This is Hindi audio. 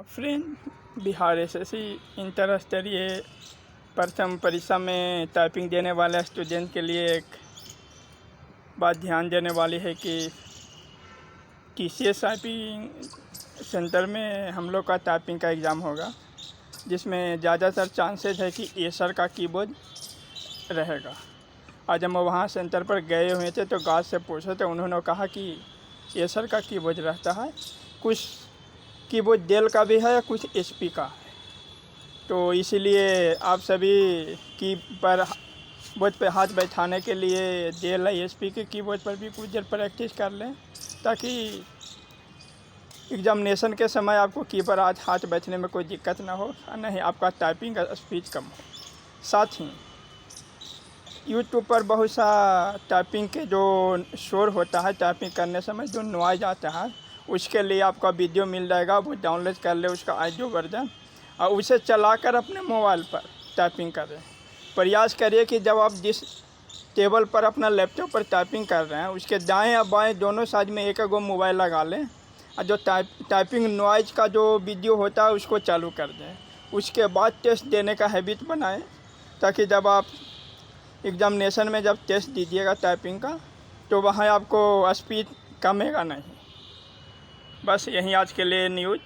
फ्रेंड, बिहार एसएससी इंटर स्तरीय प्रथम परीक्षा में टाइपिंग देने वाले स्टूडेंट के लिए एक बात ध्यान देने वाली है कि टीसीएस टाइपिंग सेंटर में हम लोग का टाइपिंग का एग्ज़ाम होगा, जिसमें ज़्यादातर चांसेस है कि एसर का कीबोर्ड रहेगा। आज हम वहाँ सेंटर पर गए हुए थे तो गार्ड से पूछे तो उन्होंने कहा कि एसर का कीबोर्ड रहता है, कुछ कीबोर्ड डेल का भी है, कुछ एचपी का है। तो इसीलिए आप सभी कीबोर्ड पे हाथ बैठाने के लिए डेल या एचपी के कीबोर्ड पर भी कुछ देर प्रैक्टिस कर लें, ताकि एग्जामिनेशन के समय आपको कीबोर्ड हाथ बैठने में कोई दिक्कत ना हो और नहीं आपका टाइपिंग का स्पीड कम हो। साथ ही यूट्यूब पर बहुत सा टाइपिंग के जो शोर होता है, टाइपिंग करने समय जो नॉइज आता है, उसके लिए आपका वीडियो मिल जाएगा। वो डाउनलोड कर ले उसका ऑडियो वर्जन और उसे चलाकर अपने मोबाइल पर टाइपिंग करें। प्रयास करिए कि जब आप जिस टेबल पर अपना लैपटॉप पर टाइपिंग कर रहे हैं उसके दाएं और बाएं दोनों साइड में एक मोबाइल लगा लें और जो टाइपिंग नॉइज का जो वीडियो होता है उसको चालू कर दें। उसके बाद टेस्ट देने का हैबिट बनाएं, ताकि जब आप एग्जामिनेशन में जब टेस्ट दीजिएगा टाइपिंग का तो वहाँ आपको स्पीड कमेगा नहीं। बस यही आज के लिए न्यूज़।